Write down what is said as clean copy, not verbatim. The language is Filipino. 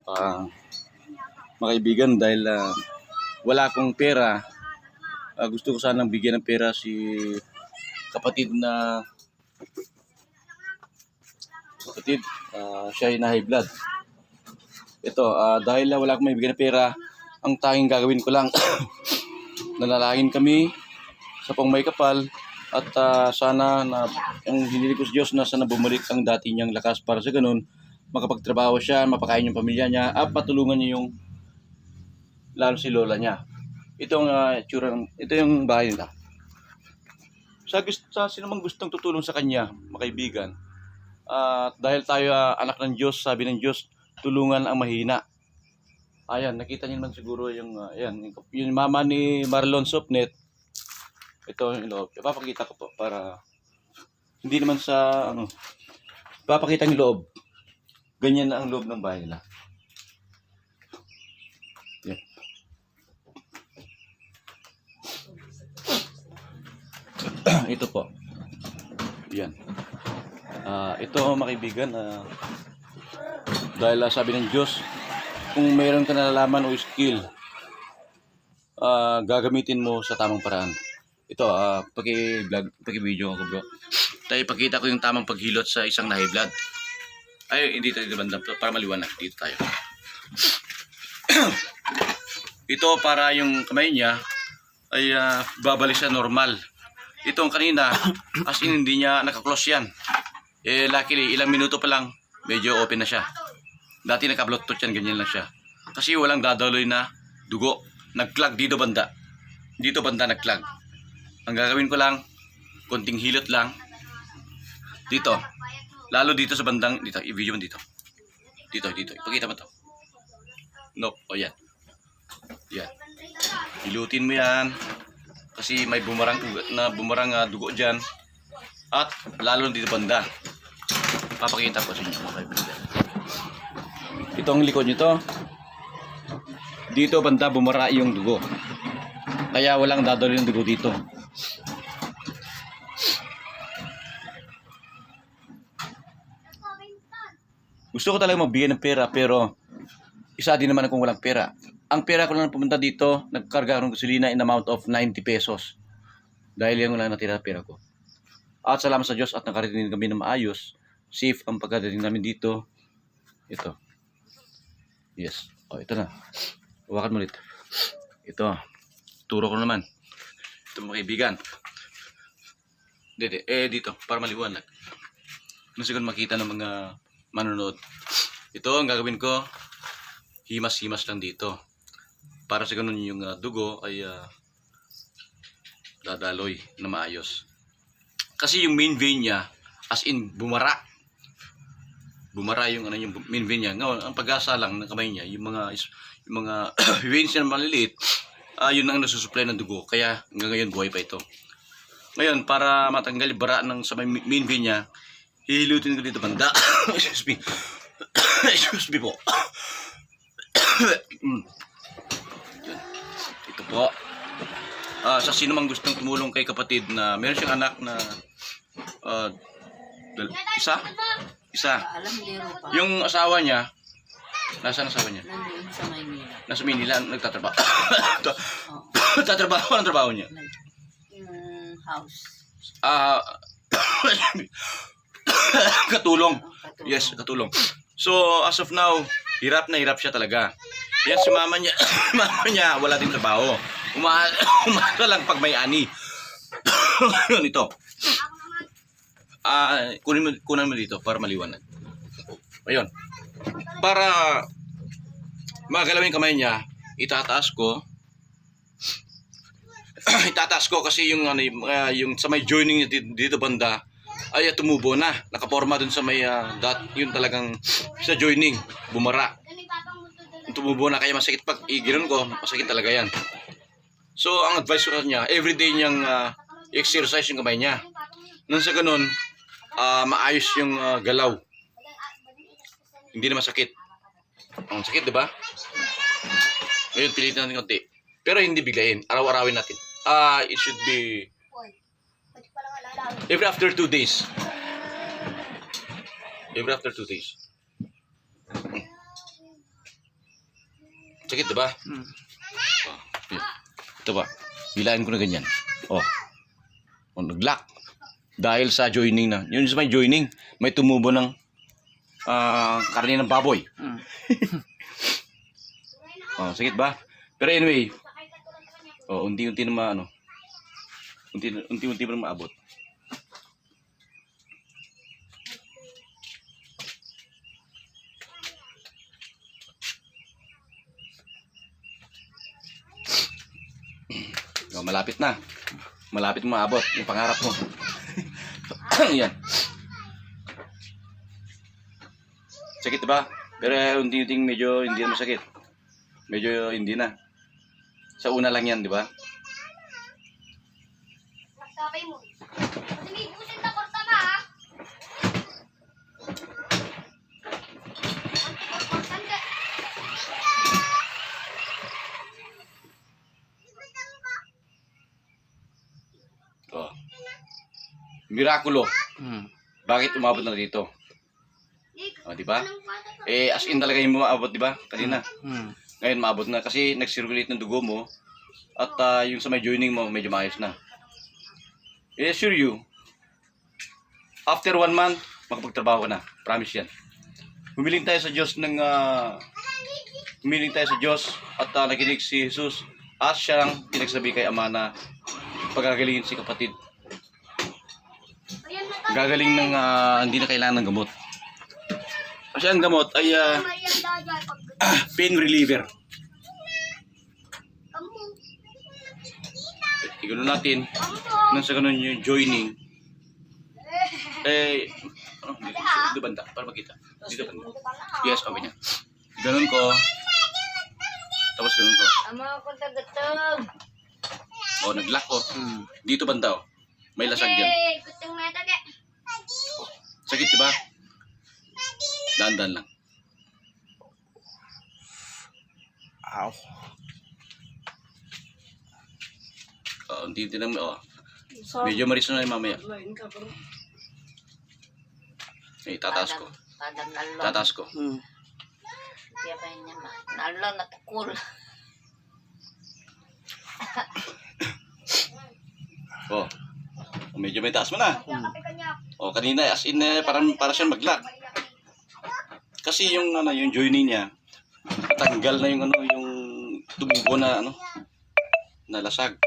uh, mga kaibigan, dahil wala akong pera. Gusto ko sanang bigyan ng pera si kapatid siya ay na high blood. Ito, dahil wala akong may bigyan ng pera, ang tanging gagawin ko lang nanalangin kami sa may kapal at sana na ang hinili ko sa Diyos na sana bumalik ang dati niyang lakas para sa ganun makapagtrabaho siya, mapakain yung pamilya niya at patulungan niya yung lalo si lola niya. Itong ito yung bahay nila. Sa sino mang gustong tutulong sa kanya, mga kaibigan, dahil tayo anak ng Diyos, sabi ng Diyos, tulungan ang mahina. Ayan, nakita niyo naman siguro yung yung mama ni Marlon Sopnet. Ito yung loob. Ipapakita ko po para hindi naman sa ipapakita yung loob. Ganyan na ang loob ng bahay nila. Yan. Ito po. Yan. Ito mga kaibigan, dahil sabi ng Diyos, kung mayroon ka nalalaman o skill, gagamitin mo sa tamang paraan. Ito, paki-video ako bro. Tayo ipakita ko yung tamang paghilot sa isang na high blood. Ay, hindi tayo banda para maliwanag. Dito tayo. Ito para yung kamay niya ay babalik sa normal. Itong kanina, as in hindi niya nakaklose yan. Luckily, ilang minuto pa lang, medyo open na siya. Dati naka-bluetooth yan, ganyan lang siya. Kasi walang dadaloy na dugo. Nag-clog dito banda. Dito banda nag-clog. Ang gagawin ko lang, konting hilot lang. Dito. Lalo dito sa bandang, dito, i-video mo dito. Dito. Ipakita mo to. No, yan. Yan. Hilutin mo yan. Kasi may bumarang dugo dyan. At lalo dito banda. Papakita ko sa inyo mga kaibigan. Ito ang likod nito. Dito banda bumara yung dugo. Kaya walang dadalo yung dugo dito. Gusto ko talaga magbigay ng pera pero isa din naman akong walang pera. Ang pera ko lang pumunta dito, nagkarga ng gasolina in amount of 90 pesos. Dahil yan lang natira pera ko. At salamat sa Diyos at nakarating kami ng maayos. Safe ang pagkadating namin dito. Ito. Yes. Ito na. Hawakan mo ulit. Ito. Turo ko naman. Ito mga kaibigan. Dito. Para maliwanag. Nung siguro makita ng mga manonood. Ito ang gagawin ko. Himas-himas lang dito. Para sa ganun yung dugo ay dadaloy na maayos. Kasi yung main vein niya, as in bumara. Bumara yung yung main vein niya. Ngayon, ang pag-asa lang ng kamay niya, yung mga veins niya na maliliit, yun ang nasusupply ng dugo. Kaya hanggang ngayon buhay pa ito. Ngayon, para matanggal yung bara ng sa main vein niya, hihilutin ko dito banda. Excuse me. Excuse me po. Ito po. Sa sino mang gustong tumulong kay kapatid na meron siyang anak na isa. Yung asawa niya, nasaan asawa niya? Nandoon sa Maynila. Nasa Maynila, nagtatrabaho. Tatrabaho, anong trabaho niya? Yung house. Katulong. Yes, katulong. So, as of now, hirap na hirap siya talaga. Yan si mama niya, mama niya wala din trabaho. Umasa lang pag may ani. Yun ito. Kunan mo dito para maliwanag. Ayun. Para magalawin kamay niya, itataas ko. Itataas ko kasi yung yung sa may joining dito banda ay tumubo na. Nakaporma dun sa may yun talagang sa joining bumara. Tumubo na kaya masakit pag igiron ko, masakit talaga yan. So ang advice ko niya, everyday niyang exercise yung kamay niya. Nang sa ganun, maayos yung galaw. Hindi na masakit. Ang sakit, di ba? Ngayon, pilitin natin konti. Pero hindi biglayin. Araw-arawin natin. It should be every after 2 days. Every after 2 days. Sakit, diba? Oh, yun. Ito ba? Hilain ko na ganyan. Oh. Oh, nag-lock. Dahil sa joining na. Yun sa may joining. May tumubo ng karne ng baboy. Oh, sakit ba? Pero anyway, oh, unti-unti na maano. Unti-unti pa na maabot. Oh, malapit na. Malapit maabot yung pangarap mo. Yan. Sakit diba? Pero unti-unti medyo hindi na masakit. Medyo hindi na. Sa una lang yan, di ba? Sabay mo. May busin na korta ba, ha? Kortan ka. Oh. Mirakulo. Bakit umabot na dito? Oh, di ba? As in talaga yung maabot, di ba? Kanina. Ngayon maabot na kasi nag-circulate ng dugo mo at yung sa may joining mo medyo maayos na. Assure you, after 1 month, makapagtrabaho ka na. Promise yan. Humiling tayo sa Diyos ng humiling tayo sa Diyos at nakinig si Jesus at siya lang pinagsabi kay Ama na pagagalingin si kapatid. Gagaling ng hindi na kailangan ng gamot. Kasi ang gamot ay pain reliever. Igano natin nang sa ganun yung joining. Dito banda para makita. Dito banda. Yes, okay niya. Ganun ko. Tapos ganun ko. Ama ko tagatog. Oh, nag-lock ko. Dito banda oh. May lasag diyan. Gutong na taga. Sakit, diba? Dahan-dahan lang. Ow. Oh, unti-unti lang. Oh. Medyo maris na yung mamaya. Tataas ko. Padang nalong. Tataas ko. Kaya pa niya ma. Nalong natukul. Oh. Medyo may taas mo na. Kape kanya. Oh, kanina as in para siyang mag-lock. Kasi yung yung joining niya tanggal na yung yung tumubo na na lasag.